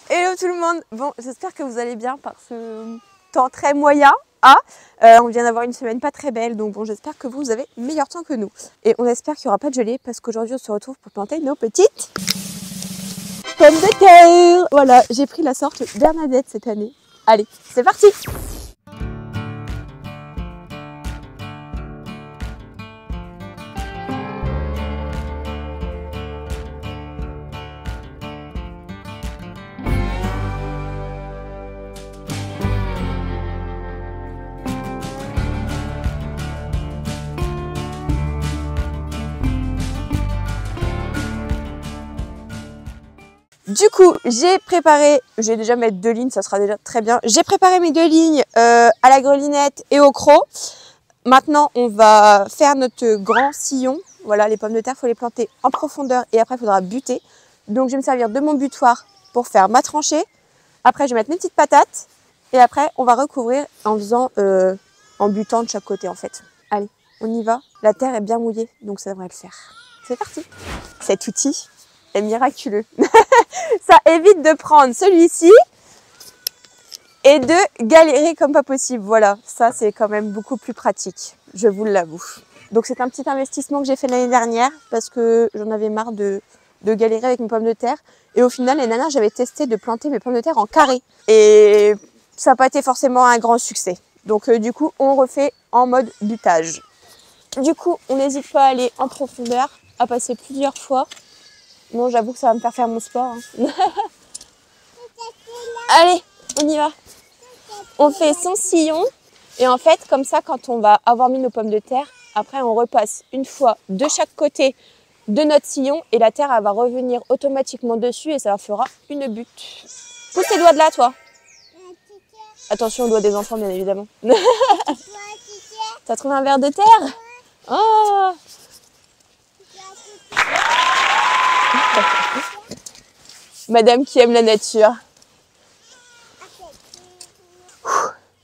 Hello tout le monde. Bon, j'espère que vous allez bien par ce temps très moyen. On vient d'avoir une semaine pas très belle, donc bon, j'espère que vous avez meilleur temps que nous. Et on espère qu'il n'y aura pas de gelée parce qu'aujourd'hui on se retrouve pour planter nos petites pommes de terre. Voilà, j'ai pris la sorte Bernadette cette année. Allez, c'est parti! Du coup, j'ai déjà mettre 2 lignes, ça sera déjà très bien. J'ai préparé mes 2 lignes à la grelinette et au croc. Maintenant, on va faire notre grand sillon. Voilà, les pommes de terre, il faut les planter en profondeur et après, il faudra buter. Donc, je vais me servir de mon butoir pour faire ma tranchée. Après, je vais mettre mes petites patates et après, on va recouvrir en faisant, en butant de chaque côté en fait. Allez, on y va. La terre est bien mouillée, donc ça devrait le faire. C'est parti. Cet outil est miraculeux. Ça évite de prendre celui-ci et de galérer comme pas possible. Voilà, ça c'est quand même beaucoup plus pratique, je vous l'avoue. Donc c'est un petit investissement que j'ai fait l'année dernière parce que j'en avais marre de galérer avec mes pommes de terre. Et au final, l'année dernière, j'avais testé de planter mes pommes de terre en carré. Et ça n'a pas été forcément un grand succès. Donc du coup, on refait en mode butage. Du coup, on n'hésite pas à aller en profondeur, à passer plusieurs fois. Bon, j'avoue que ça va me faire mon sport. Hein. Allez, on y va. On fait son sillon. Et en fait, comme ça, quand on va avoir mis nos pommes de terre, après, on repasse une fois de chaque côté de notre sillon. Et la terre, elle va revenir automatiquement dessus et ça leur fera une butte. Pousse tes doigts de là, toi. Attention aux doigts des enfants, bien évidemment. T'as trouvé un ver de terre? Oh! Madame qui aime la nature.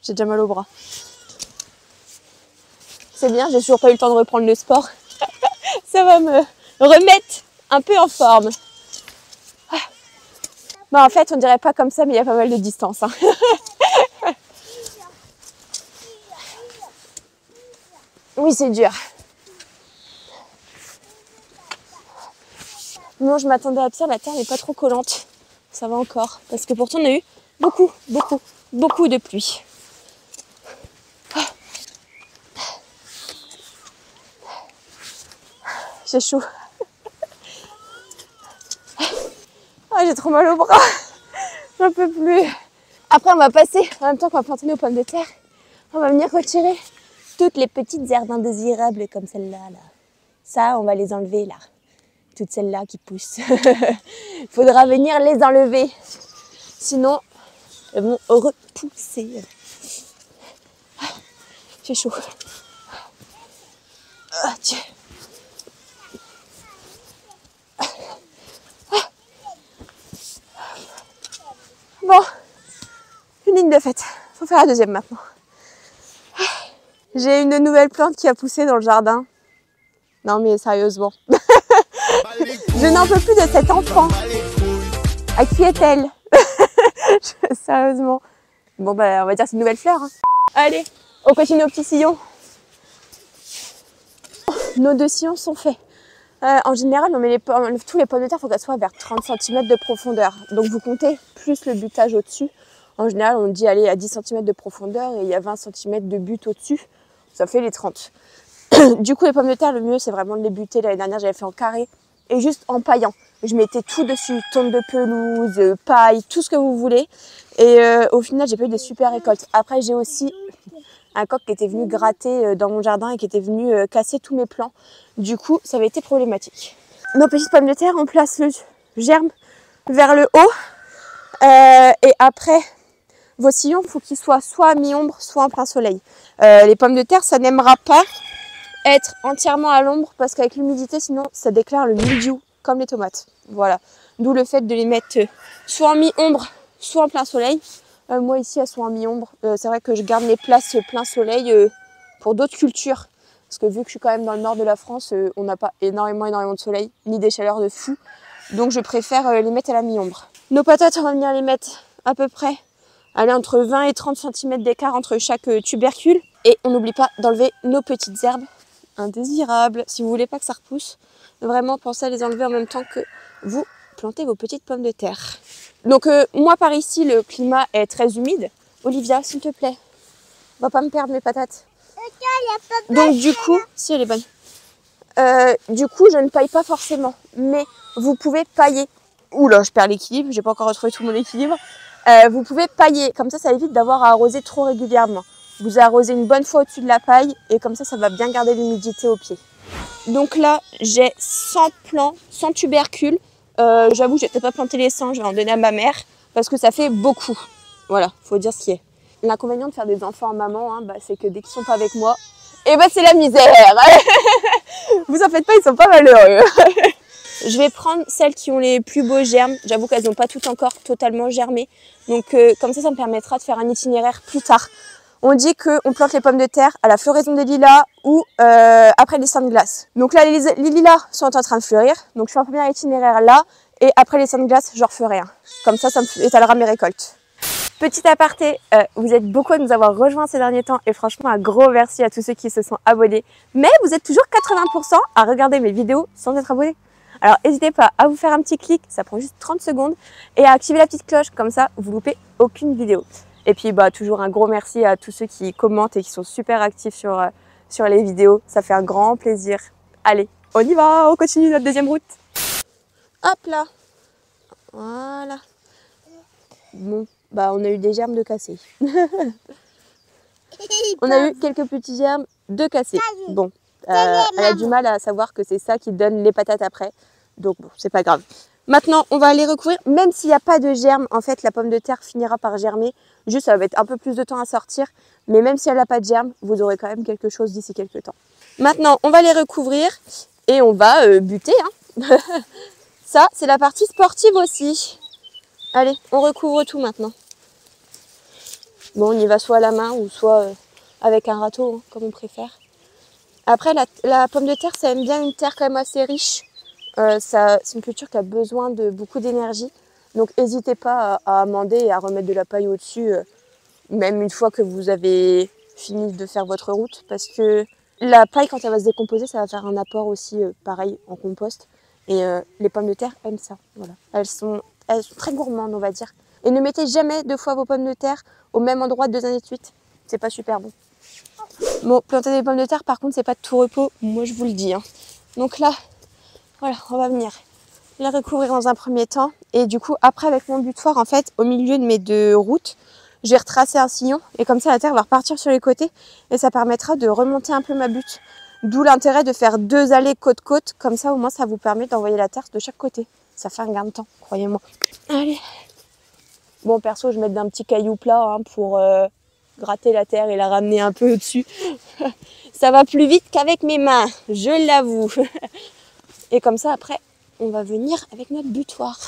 J'ai déjà mal au bras. C'est bien, j'ai toujours pas eu le temps de reprendre le sport. Ça va me remettre un peu en forme. Bon, en fait, on dirait pas comme ça, mais il y a pas mal de distance. Hein. Oui, c'est dur. Non, je m'attendais à pire, la terre n'est pas trop collante. Ça va encore. Parce que pourtant, on a eu beaucoup de pluie. J'ai chaud. Ah, j'ai trop mal au bras. J'en peux plus. Après, on va passer, en même temps qu'on va planter nos pommes de terre, on va venir retirer toutes les petites herbes indésirables comme celle-là. Là. Ça, on va les enlever là. Toutes celles-là qui poussent. Il faudra venir les enlever. Sinon, elles vont repousser. J'ai chaud. Ah, tiens. Bon, une ligne de fête. Faut faire la deuxième maintenant. J'ai une nouvelle plante qui a poussé dans le jardin. Non mais sérieusement. Je n'en peux plus de cet enfant. À qui est-elle? Sérieusement. Bon bah on va dire que c'est une nouvelle fleur. Hein. Allez, on continue nos petits sillons. Nos 2 sillons sont faits. En général, on met tous les pommes de terre, il faut qu'elles soient vers 30 cm de profondeur. Donc vous comptez plus le butage au-dessus. En général, on dit aller à 10 cm de profondeur et il y a 20 cm de butte au-dessus. Ça fait les 30. Du coup, les pommes de terre, le mieux, c'est vraiment de les buter. L'année dernière, j'avais fait en carré et juste en paillant. Je mettais tout dessus, tonte de pelouse, paille, tout ce que vous voulez. Et au final, j'ai pas eu des super récoltes. Après, j'ai aussi un coq qui était venu gratter dans mon jardin et qui était venu casser tous mes plants. Du coup, ça avait été problématique. Nos petites pommes de terre, on place le germe vers le haut. Et après, vos sillons, il faut qu'ils soient soit à mi-ombre, soit en plein soleil. Les pommes de terre, ça n'aimera pas être entièrement à l'ombre parce qu'avec l'humidité, sinon, ça déclare le mildiou, comme les tomates. Voilà. D'où le fait de les mettre soit en mi-ombre, soit en plein soleil. Moi, ici, elles sont en mi-ombre. C'est vrai que je garde les places plein soleil pour d'autres cultures. Parce que vu que je suis quand même dans le nord de la France, on n'a pas énormément de soleil, ni des chaleurs de fou. Donc, je préfère les mettre à la mi-ombre. Nos patates, on va venir les mettre à peu près, allez, entre 20 et 30 cm d'écart entre chaque tubercule. Et on n'oublie pas d'enlever nos petites herbes indésirables. Si vous voulez pas que ça repousse, vraiment pensez à les enlever en même temps que vous plantez vos petites pommes de terre. Donc moi par ici, le climat est très humide. Olivia, s'il te plaît, on va pas me perdre mes patates. Donc du coup, si elle est bonne. Du coup, je ne paille pas forcément, mais vous pouvez pailler. Oula, je perds l'équilibre, j'ai pas encore retrouvé tout mon équilibre. Vous pouvez pailler, comme ça évite d'avoir à arroser trop régulièrement. Vous arrosez une bonne fois au-dessus de la paille et comme ça va bien garder l'humidité au pied. Donc là, j'ai 100 plants, 100 tubercules. J'avoue, je vais peut-être pas planter les 100, je vais en donner à ma mère parce que ça fait beaucoup. Voilà, faut dire ce qui est. L'inconvénient de faire des enfants en maman, hein, c'est que dès qu'ils sont pas avec moi, c'est la misère. Vous en faites pas, ils sont pas malheureux. Je vais prendre celles qui ont les plus beaux germes. J'avoue qu'elles n'ont pas toutes encore totalement germé. Donc comme ça me permettra de faire un itinéraire plus tard. On dit qu'on plante les pommes de terre à la floraison des lilas ou après les seins de glace. Donc là, les lilas sont en train de fleurir. Donc je fais un premier itinéraire là. Et après les seins de glace, je referai un. Comme ça me étalera mes récoltes. Petit aparté, vous êtes beaucoup à nous avoir rejoints ces derniers temps. Et franchement, un gros merci à tous ceux qui se sont abonnés. Mais vous êtes toujours 80% à regarder mes vidéos sans être abonnés. Alors n'hésitez pas à vous faire un petit clic, ça prend juste 30 secondes. Et à activer la petite cloche, comme ça vous loupez aucune vidéo. Et puis toujours un gros merci à tous ceux qui commentent et qui sont super actifs sur les vidéos. Ça fait un grand plaisir. Allez, on y va, on continue notre deuxième route. Hop là. Voilà. Bon, on a eu des germes de cassés. On a eu quelques petits germes de cassés. Bon, elle a du mal à savoir que c'est ça qui donne les patates après. Donc bon, c'est pas grave. Maintenant, on va les recouvrir. Même s'il n'y a pas de germes, en fait, la pomme de terre finira par germer. Juste, ça va être un peu plus de temps à sortir. Mais même si elle n'a pas de germes, vous aurez quand même quelque chose d'ici quelques temps. Maintenant, on va les recouvrir et on va buter. Hein. Ça, c'est la partie sportive aussi. Allez, on recouvre tout maintenant. Bon, on y va soit à la main ou soit avec un râteau, hein, comme on préfère. Après, la pomme de terre, ça aime bien une terre quand même assez riche. C'est une culture qui a besoin de beaucoup d'énergie. Donc n'hésitez pas à amender et à remettre de la paille au-dessus, même une fois que vous avez fini de faire votre route. Parce que la paille, quand elle va se décomposer, ça va faire un apport aussi pareil en compost. Et les pommes de terre aiment ça. Voilà. Elles sont très gourmandes, on va dire. Et ne mettez jamais 2 fois vos pommes de terre au même endroit 2 années de suite. C'est pas super bon. Bon, planter des pommes de terre, par contre, c'est pas de tout repos. Moi, je vous le dis. Hein. Donc là, voilà, on va venir les recouvrir dans un premier temps. Et du coup, après, avec mon butoir, en fait, au milieu de mes 2 routes, je vais retracer un sillon. Et comme ça, la terre va repartir sur les côtés. Et ça permettra de remonter un peu ma butte. D'où l'intérêt de faire 2 allées côte-côte. Comme ça, au moins, ça vous permet d'envoyer la terre de chaque côté. Ça fait un gain de temps, croyez-moi. Allez. Bon, perso, je vais mettre d'un petit caillou plat hein, pour gratter la terre et la ramener un peu au-dessus. Ça va plus vite qu'avec mes mains, je l'avoue. Et comme ça, après, on va venir avec notre butoir.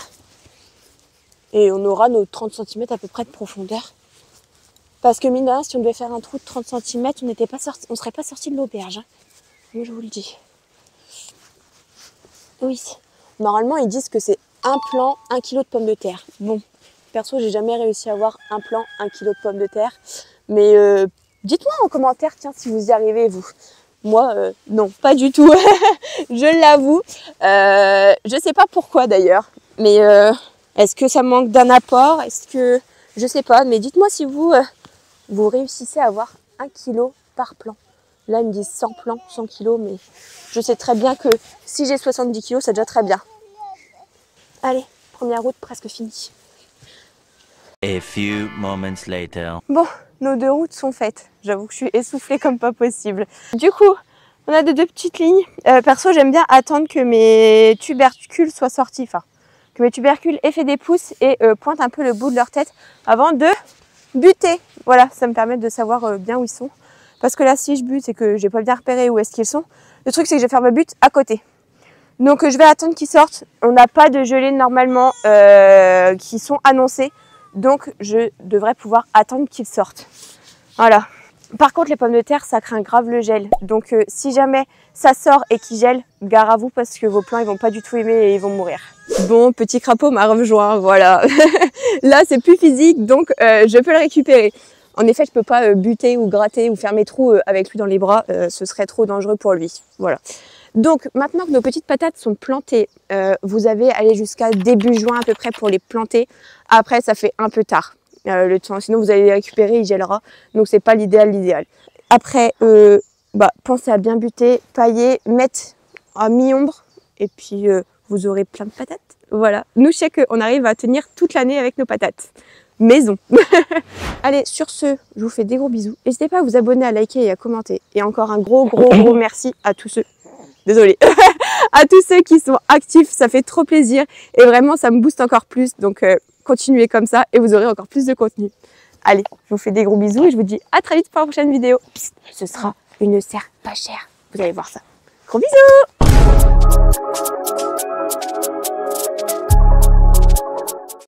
Et on aura nos 30 cm à peu près de profondeur. Parce que mine de rien, si on devait faire un trou de 30 cm, on ne serait pas sorti de l'auberge. Hein. Moi, je vous le dis. Oui. Normalement, ils disent que c'est un plant, 1 kg de pommes de terre. Bon, perso, j'ai jamais réussi à avoir un plant, 1 kg de pommes de terre. Mais dites-moi en commentaire, tiens, si vous y arrivez, vous. Moi, non, pas du tout. Je l'avoue. Je sais pas pourquoi d'ailleurs. Mais est-ce que ça manque d'un apport? Est-ce que... Je sais pas. Mais dites-moi si vous réussissez à avoir 1 kg par plant. Là, ils me disent 100 plants, 100 kg. Mais je sais très bien que si j'ai 70 kg, c'est déjà très bien. Allez, première route presque finie. A few moments later. Bon, nos 2 routes sont faites. J'avoue que je suis essoufflée comme pas possible. Du coup, on a 2 petites lignes. Perso, j'aime bien attendre que mes tubercules soient sortis. Enfin, que mes tubercules aient fait des pousses et pointent un peu le bout de leur tête avant de buter. Voilà, ça me permet de savoir bien où ils sont. Parce que là, si je bute et que j'ai pas bien repéré où est-ce qu'ils sont, le truc c'est que je vais faire ma butte à côté. Donc je vais attendre qu'ils sortent. On n'a pas de gelées normalement qui sont annoncées. Donc je devrais pouvoir attendre qu'ils sortent. Voilà. Par contre les pommes de terre ça craint grave le gel. Donc si jamais ça sort et qu'ils gèlent, gare à vous parce que vos plants ils vont pas du tout aimer et ils vont mourir. Bon, petit crapaud m'a rejoint, voilà. Là, c'est plus physique, donc je peux le récupérer. En effet, je peux pas buter ou gratter ou faire mes trous avec lui dans les bras. Ce serait trop dangereux pour lui. Voilà. Donc, maintenant que nos petites patates sont plantées, vous avez allé jusqu'à début juin à peu près pour les planter. Après, ça fait un peu tard. Le temps, sinon, vous allez les récupérer, il gèlera. Donc, c'est pas l'idéal. Après, pensez à bien buter, pailler, mettre à mi-ombre. Et puis, vous aurez plein de patates. Voilà. Nous, je sais qu'on arrive à tenir toute l'année avec nos patates. Maison. Allez, sur ce, je vous fais des gros bisous. N'hésitez pas à vous abonner, à liker et à commenter. Et encore un gros merci à tous ceux, désolée, à tous ceux qui sont actifs. Ça fait trop plaisir. Et vraiment, ça me booste encore plus. Donc, continuez comme ça et vous aurez encore plus de contenu. Allez, je vous fais des gros bisous et je vous dis à très vite pour la prochaine vidéo. Psst, ce sera une serre pas chère. Vous allez voir ça. Gros bisous!